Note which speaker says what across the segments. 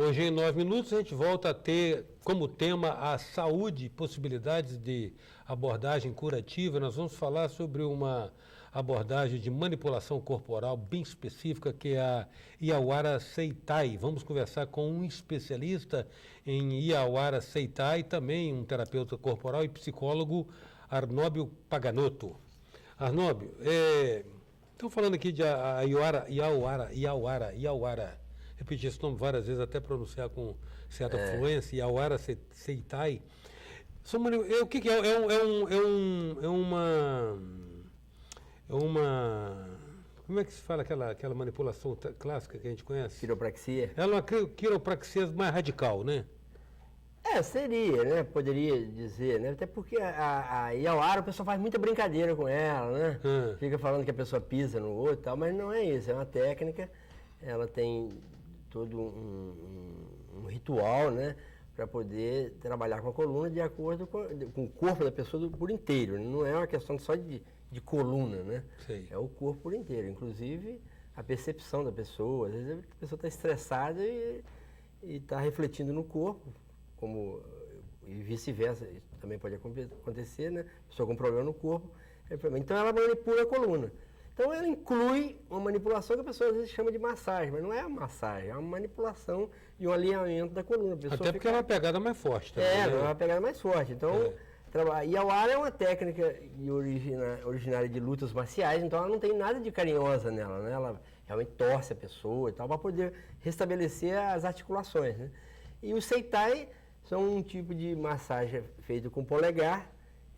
Speaker 1: Hoje, em 9 minutos, a gente volta a ter como tema a saúde e possibilidades de abordagem curativa. Nós vamos falar sobre uma abordagem de manipulação corporal bem específica, que é a Iawara Seitai. Vamos conversar com um especialista em Iawara Seitai, também um terapeuta corporal e psicólogo, Arnóbio Paganotto. Arnóbio, estão falando aqui de Iawara. Repeti esse nome várias vezes, até pronunciar com certa fluência, Iawara Seitai. O que é? Como é que se fala aquela manipulação clássica que a gente conhece?
Speaker 2: Quiropraxia?
Speaker 1: Ela é uma quiropraxia mais radical, né?
Speaker 2: Seria, né? Poderia dizer, né? Até porque a Iawara, o pessoal faz muita brincadeira com ela, né? Fica falando que a pessoa pisa no outro e tal, mas não é isso, é uma técnica, ela tem todo um ritual, né? Para poder trabalhar com a coluna de acordo com o corpo da pessoa por inteiro. Não é uma questão só de coluna, né?
Speaker 1: Sei.
Speaker 2: É o corpo por inteiro, inclusive a percepção da pessoa. Às vezes a pessoa está estressada e está refletindo no corpo, e vice-versa, isso também pode acontecer, né? A pessoa com problema no corpo. Então ela manipula a coluna. Então ela inclui uma manipulação que a pessoa às vezes chama de massagem, mas não é uma massagem, é uma manipulação e um alinhamento da coluna.
Speaker 1: Até porque é uma pegada mais forte também.
Speaker 2: É uma pegada mais forte. Então, Iawara é uma técnica originária de lutas marciais, então ela não tem nada de carinhosa nela, né? Ela realmente torce a pessoa e tal, para poder restabelecer as articulações, né? E o Seitai são um tipo de massagem feito com polegar,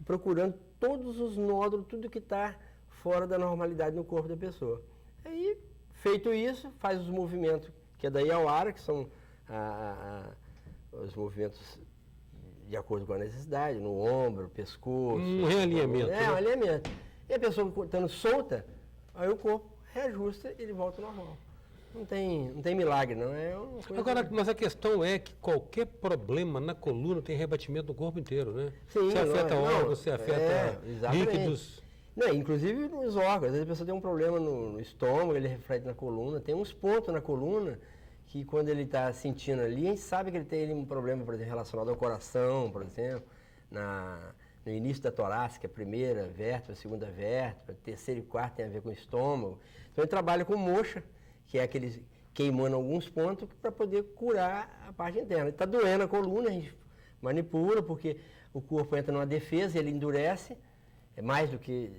Speaker 2: procurando todos os nódulos, tudo que está fora da normalidade no corpo da pessoa. Aí, feito isso, faz os movimentos que é da Iawara, que são os movimentos de acordo com a necessidade, no ombro, pescoço. Um
Speaker 1: realinhamento.
Speaker 2: Um alinhamento. E a pessoa estando solta, aí o corpo reajusta e ele volta ao normal. Não tem milagre, não.
Speaker 1: Agora, mas a questão é que qualquer problema na coluna tem rebatimento no corpo inteiro, né?
Speaker 2: Sim,
Speaker 1: você afeta órgãos, você afeta líquidos.
Speaker 2: Não, inclusive nos órgãos. Às vezes a pessoa tem um problema no estômago, ele reflete na coluna. Tem uns pontos na coluna que quando ele está sentindo ali, a gente sabe que ele tem um problema, por exemplo, relacionado ao coração, por exemplo, no início da torácica, a primeira vértebra, a segunda vértebra, terceira e quarta tem a ver com o estômago. Então ele trabalha com moxa, que é aqueles queimando alguns pontos para poder curar a parte interna. Está doendo a coluna, a gente manipula, porque o corpo entra numa defesa, ele endurece, é mais do que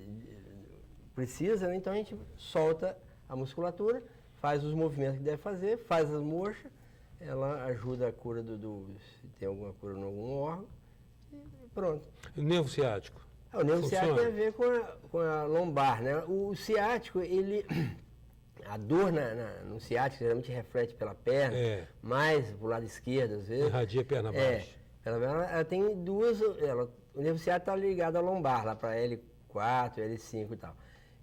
Speaker 2: precisa, né? Então a gente solta a musculatura, faz os movimentos que deve fazer, faz as moxas, ela ajuda a cura se tem alguma cura em algum órgão, e pronto.
Speaker 1: E o nervo ciático?
Speaker 2: O nervo ciático tem a ver com a lombar, né? O ciático, a dor no ciático geralmente reflete pela perna, mais pro lado esquerdo, às vezes.
Speaker 1: Irradia perna baixa.
Speaker 2: Ela tem duas. O nervo ciático está ligado à lombar, lá para L4, L5 e tal.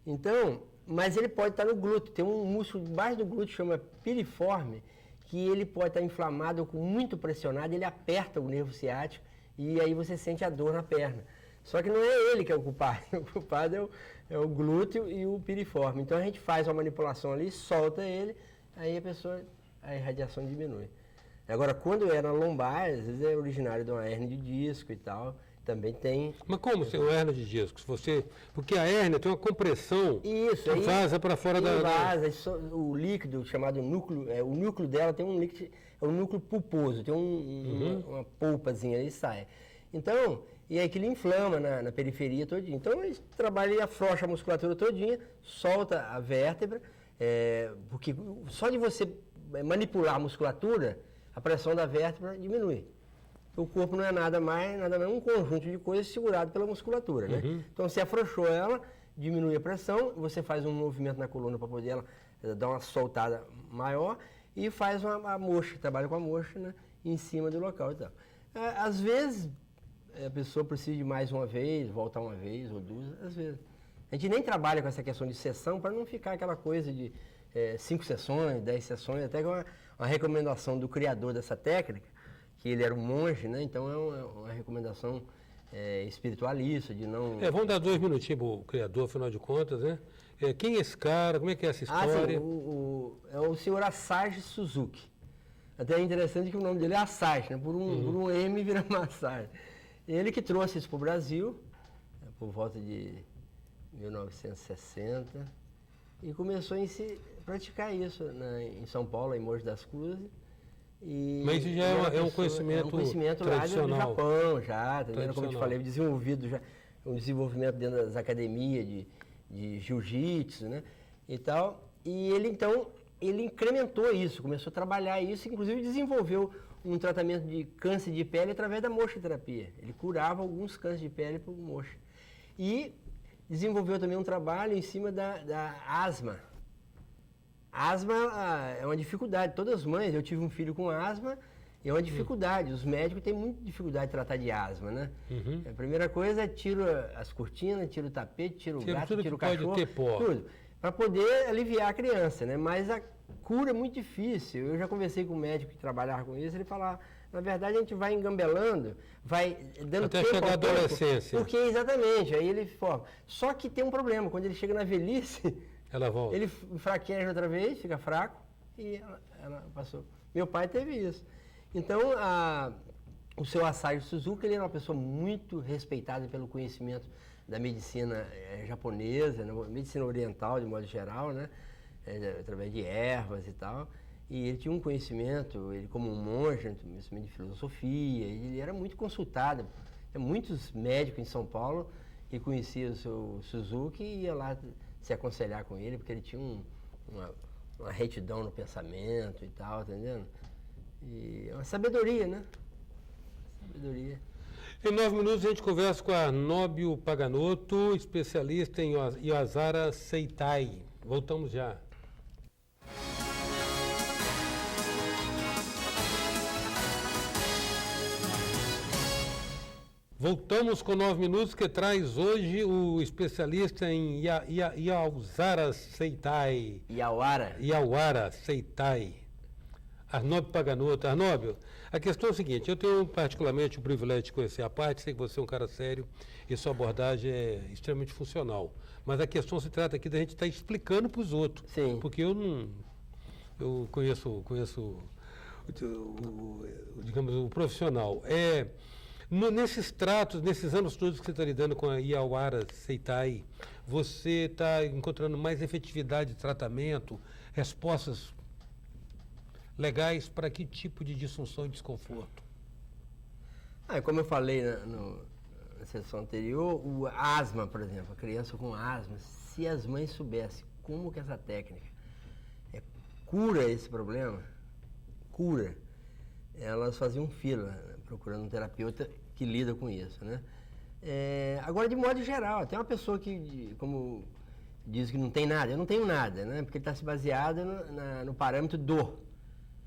Speaker 2: Então, mas ele pode estar no glúteo. Tem um músculo debaixo do glúteo, chama piriforme, que ele pode estar inflamado ou muito pressionado, ele aperta o nervo ciático e aí você sente a dor na perna. Só que não é ele que é o culpado. O culpado é o glúteo e o piriforme. Então a gente faz uma manipulação ali, solta ele, aí a irradiação diminui. Agora, quando é na lombar, às vezes é originário de uma hérnia de disco e tal, também tem...
Speaker 1: Mas como ser uma hérnia de disco? Porque a hérnia tem uma compressão que vaza para fora da...
Speaker 2: Vaza, o líquido chamado núcleo, o núcleo dela tem um líquido, é um núcleo pulposo, tem uma polpazinha aí, sai. Então, e aí que ele inflama na periferia todinha. Então, a gente trabalha e afrouxa a musculatura todinha, solta a vértebra, porque só de você manipular a musculatura, a pressão da vértebra diminui. O corpo não é nada mais um conjunto de coisas segurado pela musculatura, né? Então, se afrouxou ela, diminui a pressão, você faz um movimento na coluna para poder ela dar uma soltada maior e faz uma moxa, trabalha com a moxa, né, em cima do local e tal. Às vezes, a pessoa precisa de mais uma vez, voltar uma vez ou duas, às vezes. A gente nem trabalha com essa questão de sessão para não ficar aquela coisa de 5 sessões, 10 sessões, até que uma recomendação do criador dessa técnica, que ele era um monge, né? Então é uma recomendação espiritualista, de não...
Speaker 1: vamos dar 2 minutinhos para o criador, afinal de contas, né? Quem é esse cara? Como é que é essa história?
Speaker 2: É o senhor Asahi Suzuki. Até é interessante que o nome dele é Assage, né? Por um M vira massagem. Ele que trouxe isso para o Brasil, por volta de 1960, e começou a praticar isso em São Paulo, em Mogi das Cruzes.
Speaker 1: Mas isso já é um conhecimento tradicional.
Speaker 2: Lá do Japão, já, como eu te falei, desenvolvido já, um desenvolvimento dentro das academias de jiu-jitsu, né, e tal. E ele, então, ele incrementou isso, começou a trabalhar isso, inclusive desenvolveu um tratamento de câncer de pele através da moxoterapia. Ele curava alguns cânceres de pele por moxa. E desenvolveu também um trabalho em cima da asma. Asma é uma dificuldade. Todas as mães, eu tive um filho com asma, e é uma dificuldade. Os médicos têm muita dificuldade de tratar de asma, né? A primeira coisa é tira as cortinas, tira o tapete, tira o gato, tira o cachorro, tudo. Para poder aliviar a criança, né? Mas a cura é muito difícil. Eu já conversei com um médico que trabalhava com isso, ele falava, na verdade a gente vai engambelando, vai dando
Speaker 1: até
Speaker 2: tempo
Speaker 1: chegar à adolescência.
Speaker 2: Porque, exatamente, aí ele forma. Só que tem um problema, quando ele chega na velhice,
Speaker 1: ela volta.
Speaker 2: Ele fraqueja outra vez, fica fraco, e ela passou. Meu pai teve isso. Então, o seu Assage Suzuki, ele era uma pessoa muito respeitada pelo conhecimento da medicina japonesa, né, medicina oriental, de modo geral, né, através de ervas e tal. E ele tinha um conhecimento, ele como um monge, conhecimento de filosofia, ele era muito consultado. Tem muitos médicos em São Paulo que conheciam o seu Suzuki e ia lá se aconselhar com ele, porque ele tinha uma retidão no pensamento e tal, entendendo? E é uma sabedoria, né? Sabedoria.
Speaker 1: Em 9 minutos a gente conversa com Arnóbio Paganotto, especialista em Yasara Seitai. Voltamos já. Voltamos com 9 minutos, que traz hoje o especialista em Yasara Seitai. Yawara Seitai. Arnóbio Paganotto. Arnóbio, a questão é a seguinte, eu tenho particularmente o privilégio de conhecer a parte, sei que você é um cara sério e sua abordagem é extremamente funcional. Mas a questão se trata aqui da gente estar explicando para os outros.
Speaker 2: Sim.
Speaker 1: Porque eu conheço digamos, o profissional. Nesses tratos, nesses anos todos que você está lidando com a Yawara Seitai, você está encontrando mais efetividade de tratamento, respostas legais para que tipo de disfunção e desconforto?
Speaker 2: Como eu falei na sessão anterior, o asma, por exemplo, a criança com asma, se as mães soubessem como que essa técnica cura esse problema, elas faziam fila, né, procurando um terapeuta que lida com isso, né? Agora, de modo geral, até uma pessoa que, como diz que não tem nada, eu não tenho nada, né? Porque ele está se baseado no parâmetro dor.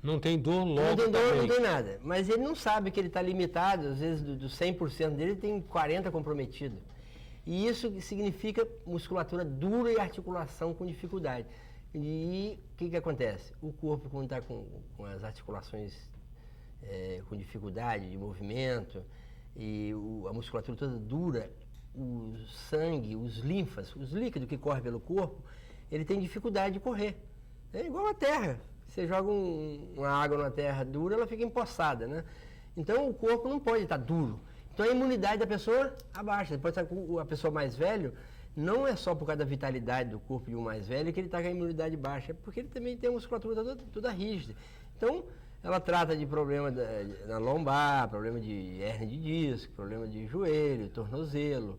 Speaker 1: Não tem dor logo.
Speaker 2: Não tem dor, não tem nada. Mas ele não sabe que ele está limitado, às vezes do 100% dele, tem 40% comprometido. E isso significa musculatura dura e articulação com dificuldade. E o que acontece? O corpo, quando está com as articulações com dificuldade de movimento e a musculatura toda dura, o sangue, os linfas, os líquidos que correm pelo corpo, ele tem dificuldade de correr. É igual a terra. Você joga uma água na terra dura, ela fica empoçada, né? Então o corpo não pode estar duro. Então a imunidade da pessoa abaixa. Depois a pessoa mais velha, não é só por causa da vitalidade do corpo de um mais velho que ele está com a imunidade baixa, é porque ele também tem a musculatura toda rígida. Então ela trata de problema na lombar, problema de hérnia de disco, problema de joelho, tornozelo,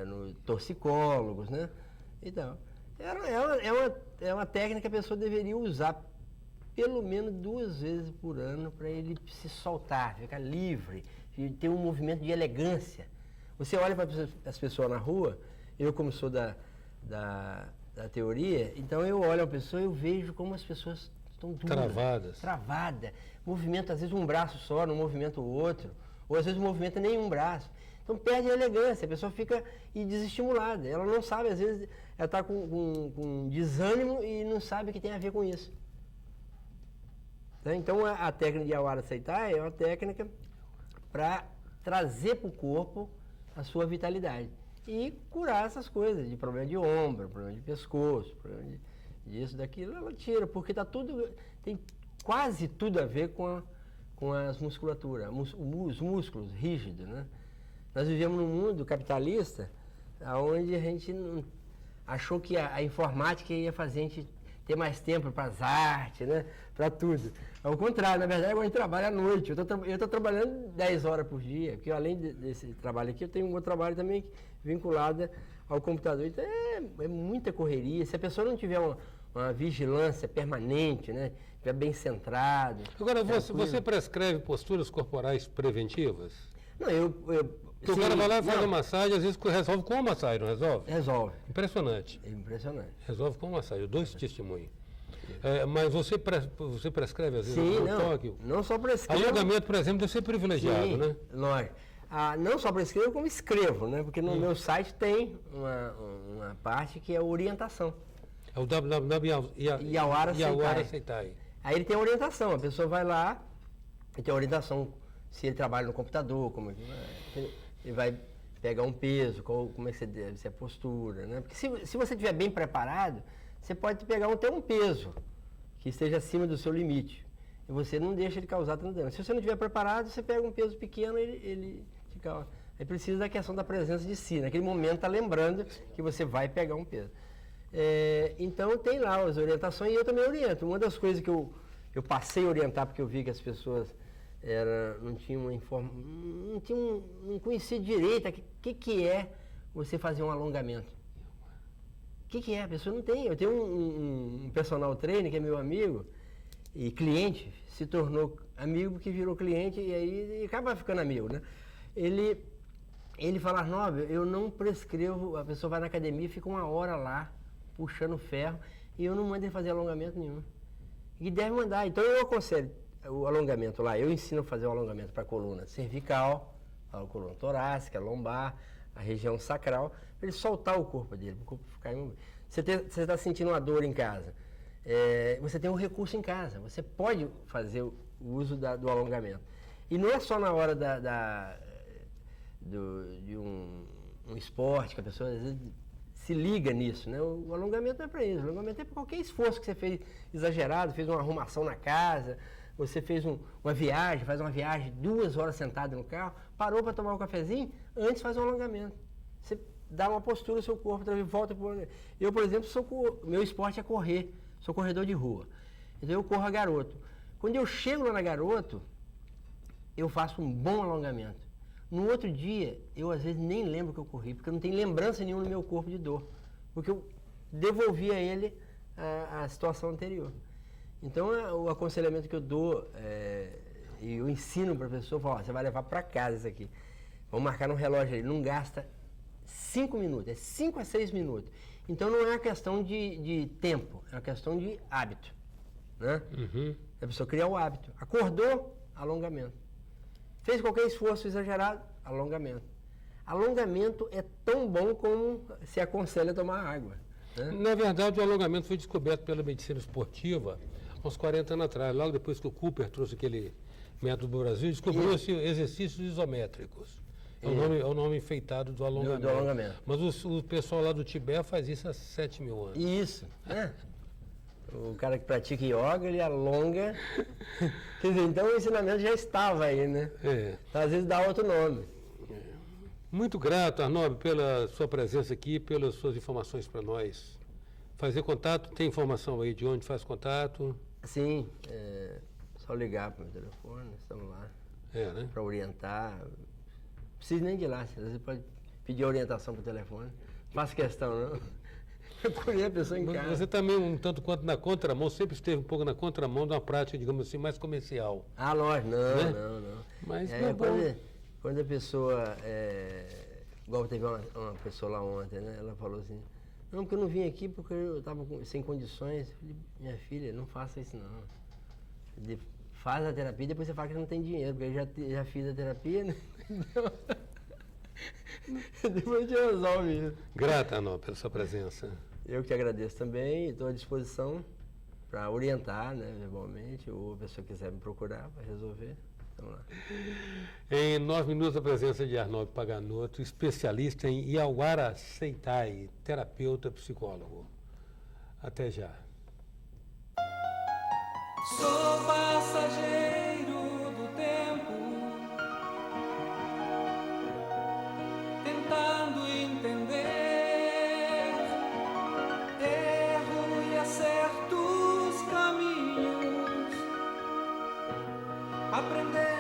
Speaker 2: no torcicólogos, né? Então, é uma técnica que a pessoa deveria usar pelo menos 2 vezes por ano para ele se soltar, ficar livre, ter um movimento de elegância. Você olha para as pessoas na rua, eu como sou da teoria, então eu olho a pessoa e eu vejo como as pessoas estão duras. Travada. Movimento, às vezes um braço só, não movimenta o outro, ou às vezes não movimenta nenhum braço. Então perde a elegância, a pessoa fica desestimulada. Ela não sabe, às vezes, ela está com desânimo e não sabe o que tem a ver com isso. Então a técnica de Yawara Seitai é uma técnica para trazer para o corpo a sua vitalidade e curar essas coisas, de problema de ombro, problema de pescoço, problema disso, daquilo, ela tira, porque tá tudo, tem quase tudo a ver com as musculaturas, os músculos rígidos, né? Nós vivemos num mundo capitalista onde a gente achou que a informática ia fazer a gente ter mais tempo para as artes, né? Para tudo. Ao contrário, na verdade, agora a gente trabalha à noite. Eu estou trabalhando 10 horas por dia, porque além desse trabalho aqui, eu tenho um outro trabalho também vinculado ao computador. Então, é muita correria. Se a pessoa não tiver uma vigilância permanente, né? Estiver bem centrado.
Speaker 1: Agora, você prescreve posturas corporais preventivas?
Speaker 2: Não,
Speaker 1: Porque o cara vai lá e faz uma massagem, às vezes resolve com uma massagem, não resolve?
Speaker 2: Resolve.
Speaker 1: Impressionante.
Speaker 2: É impressionante.
Speaker 1: Resolve com uma massagem, eu dou esse testemunho. Mas você prescreve, às vezes,
Speaker 2: Sim,
Speaker 1: toque?
Speaker 2: Não só prescrevo.
Speaker 1: Alongamento, por exemplo, deve ser privilegiado,
Speaker 2: sim,
Speaker 1: né?
Speaker 2: Lógico. Não só prescrevo, como escrevo, né? Porque no meu site tem uma parte que é orientação.
Speaker 1: É o www.iauara Seitai.
Speaker 2: Aí ele tem a orientação, a pessoa vai lá e tem a orientação, se ele trabalha no computador, como ele vai pegar um peso, como é que deve ser a postura, né? Porque se você estiver bem preparado, você pode pegar até um peso que esteja acima do seu limite. E você não deixa ele causar tanto dano. Se você não estiver preparado, você pega um peso pequeno e ele fica... Aí precisa da questão da presença de si. Naquele momento está lembrando que você vai pegar um peso. Então tem lá as orientações e eu também oriento. Uma das coisas que eu passei a orientar, porque eu vi que as pessoas não conhecia direito o que é você fazer um alongamento. O que é? A pessoa não tem. Eu tenho um personal trainer que é meu amigo e cliente, se tornou amigo porque virou cliente e aí acaba ficando amigo, né? Ele fala, Arnaldo, eu não prescrevo, a pessoa vai na academia e fica 1 hora lá, puxando ferro, e eu não mando ele fazer alongamento nenhum. E deve mandar. Então eu aconselho o alongamento lá, eu ensino a fazer o alongamento para a coluna cervical, a coluna torácica, lombar, a região sacral, para ele soltar o corpo dele, para o corpo ficar imóvel. Você está sentindo uma dor em casa, você tem um recurso em casa, você pode fazer o uso do alongamento. E não é só na hora de um esporte que a pessoa às vezes se liga nisso, né? O alongamento não é para isso, o alongamento é para qualquer esforço que você fez exagerado, fez uma arrumação na casa, você fez uma viagem, faz uma viagem 2 horas sentado no carro, parou para tomar um cafezinho, antes faz um alongamento. Você dá uma postura no seu corpo, volta para o... Eu, por exemplo, meu esporte é correr, sou corredor de rua. Então eu corro a garoto. Quando eu chego lá na garoto, eu faço um bom alongamento. No outro dia, eu às vezes nem lembro que eu corri, porque eu não tenho lembrança nenhuma no meu corpo de dor. Porque eu devolvi a ele a situação anterior. Então, o aconselhamento que eu dou, e eu ensino para a pessoa, falo, você vai levar para casa isso aqui. Vamos marcar no relógio aí, não gasta 5 minutos, é 5 a 6 minutos. Então, não é uma questão de tempo, é uma questão de hábito. Né?
Speaker 1: Uhum.
Speaker 2: A pessoa cria o hábito. Acordou, alongamento. Fez qualquer esforço exagerado, alongamento. Alongamento é tão bom como se aconselha tomar água. Né?
Speaker 1: Na verdade, o alongamento foi descoberto pela medicina esportiva há uns 40 anos atrás, logo depois que o Cooper trouxe aquele método do Brasil, descobriu-se exercícios isométricos. É o nome enfeitado do alongamento. Mas o pessoal lá do Tibete faz isso há 7 mil anos.
Speaker 2: Isso, né? O cara que pratica yoga, ele alonga. Quer dizer, então o ensinamento já estava aí, né? Então, às vezes dá outro nome.
Speaker 1: Muito grato, Arnaldo, pela sua presença aqui, pelas suas informações para nós. Fazer contato, tem informação aí de onde faz contato?
Speaker 2: Sim, só ligar para o meu telefone, estamos lá.
Speaker 1: Né?
Speaker 2: Para orientar. Não precisa nem de ir lá, você pode pedir orientação por telefone. Não faço questão, não. Acolher a pessoa em casa.
Speaker 1: Você também, um tanto quanto na contramão, sempre esteve um pouco na contramão de uma prática, digamos assim, mais comercial.
Speaker 2: Lógico, não.
Speaker 1: Mas
Speaker 2: quando a pessoa, igual teve uma pessoa lá ontem, né? Ela falou assim, não, porque eu não vim aqui porque eu estava sem condições. Eu falei, minha filha, não faça isso não. Faz a terapia e depois você fala que não tem dinheiro, porque eu já fiz a terapia, né? Depois a gente resolve isso.
Speaker 1: Grata, Arnaldo, pela sua presença.
Speaker 2: Eu que te agradeço também e estou à disposição para orientar, né, verbalmente, ou a pessoa quiser me procurar para resolver. Vamos lá.
Speaker 1: Em 9 minutos, a presença de Arnaldo Paganoto, especialista em Iauara Seitai, terapeuta psicólogo. Até já.
Speaker 3: aprender